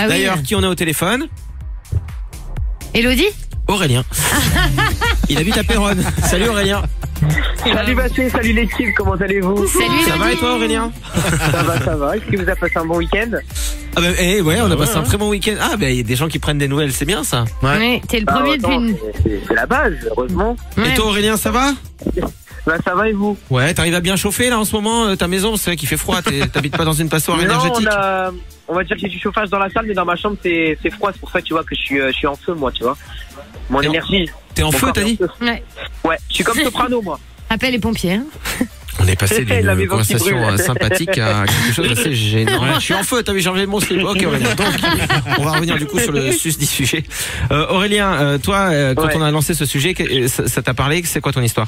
Bah oui. D'ailleurs, qui on a au téléphone? Elodie? Aurélien. Il habite à Péronne. Salut Aurélien. Salut Bastien, salut l'équipe, comment allez-vous? Salut Ça va et Elodie. toi Aurélien? Ça va. Est-ce que vous avez passé un bon week-end? Ah bah, ouais, on a passé un très bon week-end. Ah bah il y a des gens qui prennent des nouvelles, c'est bien ça. Ouais, t'es le premier depuis une... C'est la base, heureusement. Ouais. Et toi Aurélien, ça va? Bah, ça va et vous? Ouais, t'arrives à bien chauffer là en ce moment ta maison, c'est vrai qu'il fait froid, t'habites pas dans une passoire Non, énergétique. on va dire que j'ai du chauffage dans la salle, mais dans ma chambre c'est froid, c'est pour ça que tu vois que je suis en feu, moi, tu vois. Mon T'es en- énergie. T'es en mon feu, corps t'as est en dit? feu. Ouais. Ouais, je suis comme Soprano, moi. Appelle les pompiers. Hein. On est passé La d'une maison qui conversation brûle. sympathique à quelque chose d'assez gênant. Je suis en feu, t'as vu, j'ai enlevé mon slip. Ok Aurélien, donc on va revenir du coup sur le susdit sujet. Aurélien, toi, quand Ouais. on a lancé ce sujet, ça t'a parlé? C'est quoi ton histoire?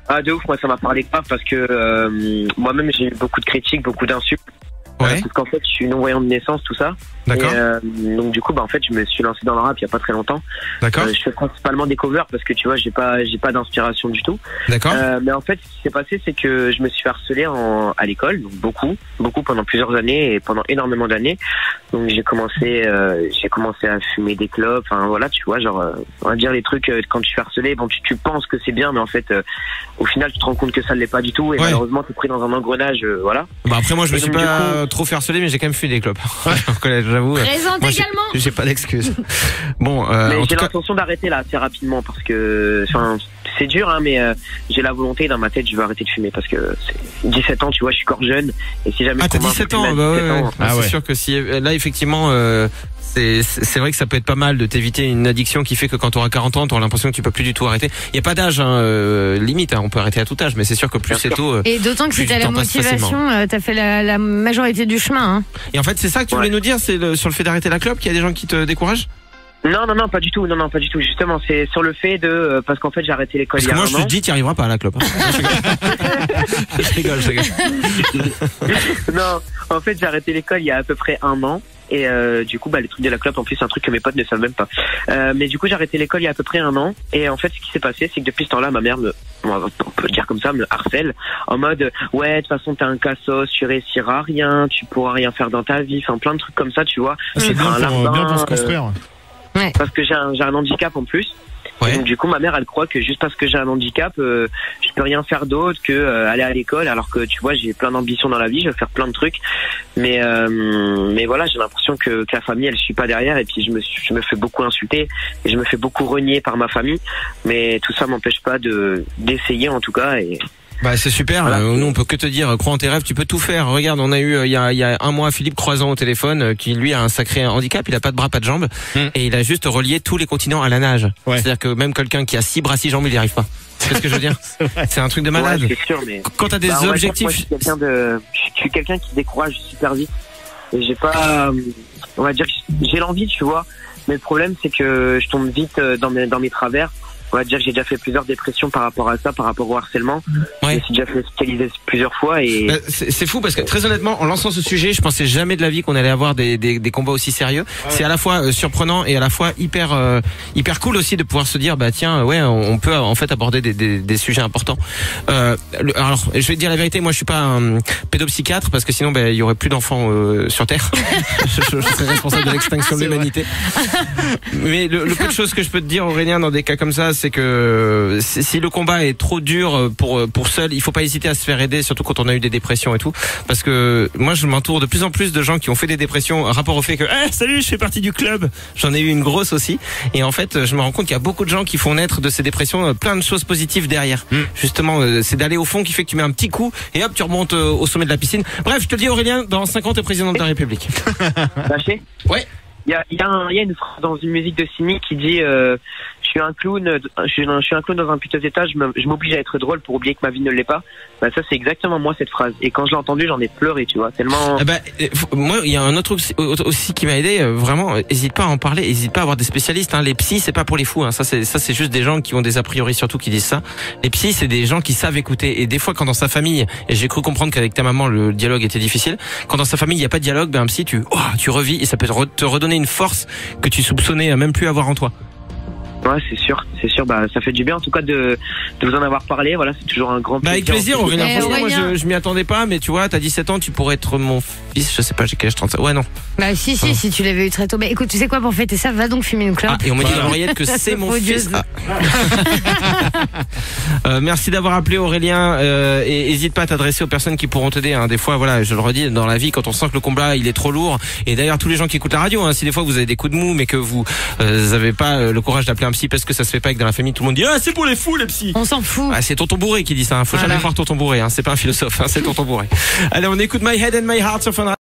Ah, de ouf, moi ça m'a parlé grave parce que moi-même j'ai eu beaucoup de critiques, beaucoup d'insultes. Ouais, Parce qu'en fait je suis non-voyant de naissance, tout ça. d'accord, Et, donc du coup bah en fait je me suis lancé dans le rap il y a pas très longtemps. d'accord, Je fais principalement des covers parce que tu vois j'ai pas d'inspiration du tout. d'accord. Mais en fait ce qui s'est passé c'est que je me suis fait harceler à l'école, donc beaucoup pendant plusieurs années et pendant énormément d'années. Donc j'ai commencé à fumer des clopes, enfin voilà, tu vois, genre on va dire les trucs quand tu fais harceler, bon tu penses que c'est bien mais en fait au final tu te rends compte que ça ne l'est pas du tout et Ouais. malheureusement t'es pris dans un engrenage, voilà. Bah après moi je me Et suis donc, pas du trop fait harceler mais j'ai quand même fumé des clopes au collège, j'avoue. Présente Moi, également. j'ai pas d'excuses. Bon, Mais en j'ai tout cas, l'intention d'arrêter là assez rapidement parce que enfin c'est dur hein, mais j'ai la volonté dans ma tête, je veux arrêter de fumer parce que c'est 17 ans, tu vois, je suis encore jeune et si jamais ah t'as je commence 17 à ans, fumer à bah ouais, 17 ans, ouais. Ah C'est ouais. sûr que si là effectivement c'est vrai que ça peut être pas mal de t'éviter une addiction qui fait que quand tu auras 40 ans, tu auras l'impression que tu peux plus du tout arrêter. Il y a pas d'âge limite, hein, on peut arrêter à tout âge, mais c'est sûr que plus Bien c'est sûr. tôt. Et d'autant que Plus si t'as du la temps passe motivation, t'as fait la majorité du chemin. Hein. Et en fait, c'est ça que tu voulais nous dire, c'est sur le fait d'arrêter la clope qu'il y a des gens qui te découragent? Non, pas du tout. Non, pas du tout. Justement, c'est sur le fait de parce qu'en fait j'ai arrêté l'école Parce il y que a moi un je te an. dis, tu n'y arriveras pas à la clope. Je rigole. Non, en fait j'ai arrêté l'école il y a à peu près un an. Et du coup, bah, les trucs de la clope, en plus, c'est un truc que mes potes ne savent même pas. Mais du coup, j'ai arrêté l'école il y a à peu près un an. Et en fait, ce qui s'est passé, c'est que depuis ce temps-là, ma mère on peut le dire comme ça, me harcèle en mode, ouais, de toute façon, t'es un cassos, tu réussiras rien, tu pourras rien faire dans ta vie, enfin, plein de trucs comme ça, tu vois. C'est bien Un pour, larbin, bien pour se construire. parce que j'ai un handicap en plus. Ouais. Donc du coup ma mère elle croit que juste parce que j'ai un handicap je peux rien faire d'autre que aller à l'école, alors que tu vois j'ai plein d'ambitions dans la vie, je veux faire plein de trucs, mais voilà, j'ai l'impression que la famille elle suit pas derrière et puis je me fais beaucoup insulter et je me fais beaucoup renier par ma famille, mais tout ça m'empêche pas d'essayer en tout cas. Et Bah c'est super, Voilà. nous on peut que te dire, crois en tes rêves, tu peux tout faire. Regarde, on a eu il y a un mois Philippe Croizon au téléphone qui lui a un sacré handicap, il a pas de bras, pas de jambes et il a juste relié tous les continents à la nage. Ouais. C'est-à-dire que même quelqu'un qui a 6 bras, 6 jambes, il n'y arrive pas. C'est ce que je veux dire. C'est un truc de malade. ouais, c'est sûr, mais Quand t'as des bah, on va dire que moi, objectifs, je suis quelqu'un qui se décourage super vite et j'ai pas on va dire que j'ai l'envie, tu vois, mais le problème c'est que je tombe vite dans mes travers. On va dire que j'ai déjà fait plusieurs dépressions par rapport à ça, par rapport au harcèlement. Ouais. Je me suis déjà fait hospitaliser plusieurs fois et bah, c'est fou parce que très honnêtement, en lançant ce sujet, je pensais jamais de la vie qu'on allait avoir des combats aussi sérieux. C'est à la fois surprenant et à la fois hyper cool aussi de pouvoir se dire bah tiens ouais on peut en fait aborder des sujets importants. Alors je vais te dire la vérité, moi je suis pas un pédopsychiatre parce que sinon bah, il y aurait plus d'enfants sur Terre. je serais responsable de l'extinction de l'humanité. Mais le peu de choses que je peux te dire Aurélien dans des cas comme ça, c'est que si le combat est trop dur pour seul, il faut pas hésiter à se faire aider, surtout quand on a eu des dépressions et tout, parce que moi je m'entoure de plus en plus de gens qui ont fait des dépressions rapport au fait que salut, je fais partie du club. J'en ai eu une grosse aussi et en fait je me rends compte qu'il y a beaucoup de gens qui font naître de ces dépressions plein de choses positives derrière. Justement c'est d'aller au fond qui fait que tu mets un petit coup et hop tu remontes au sommet de la piscine. Bref, je te le dis Aurélien, dans 5 ans t'es président de la République. lâché. Ouais. Il y a une phrase dans une musique de Simi qui dit je suis un clown, je suis un clown dans un piteux état, je m'oblige à être drôle pour oublier que ma vie ne l'est pas. Bah ça c'est exactement moi cette phrase. Et quand je l'ai entendue, j'en ai pleuré, tu vois, tellement. Moi, il y a un autre aussi qui m'a aidé. Vraiment, hésite pas à en parler, hésite pas à avoir des spécialistes. Hein. Les psys, c'est pas pour les fous. Hein. Ça, c'est juste des gens qui ont des a priori surtout qui disent ça. Les psys, c'est des gens qui savent écouter. Et des fois, quand dans sa famille, et j'ai cru comprendre qu'avec ta maman le dialogue était difficile. Quand dans sa famille il y a pas de dialogue, ben un psy, tu revis et ça peut te redonner une force que tu soupçonnais même plus avoir en toi. Ouais, c'est sûr. Bah, ça fait du bien en tout cas de vous en avoir parlé. Voilà, c'est toujours un grand plaisir. Bah, avec plaisir, Aurélien. Eh, Franchement, moi, Aurélien. je m'y attendais pas, mais tu vois, t'as 17 ans, tu pourrais être mon fils. Je sais pas, j'ai quel âge, 35. Ouais, non. Bah si tu l'avais eu très tôt. Mais écoute, tu sais quoi, pour fêter ça, va donc fumer une clope. Ah, et on m'a dit dans l'oreillette que c'est mon fils. Ah. Merci d'avoir appelé, Aurélien. Et hésite pas à t'adresser aux personnes qui pourront t'aider. Hein. Des fois, voilà, je le redis, dans la vie, quand on sent que le combat il est trop lourd. Et d'ailleurs, tous les gens qui écoutent la radio, hein, si des fois vous avez des coups de mou, mais que vous avez pas le courage d'appeler un psy parce que ça se fait pas, et que dans la famille tout le monde dit ah c'est pour les fous les psys. On s'en fout. Ah, c'est tonton bourré qui dit ça. Hein. Faut jamais croire tonton bourré. Hein. C'est pas un philosophe. Hein. C'est tonton bourré. Allez, on écoute My Head and My Heart sur Fun Radio.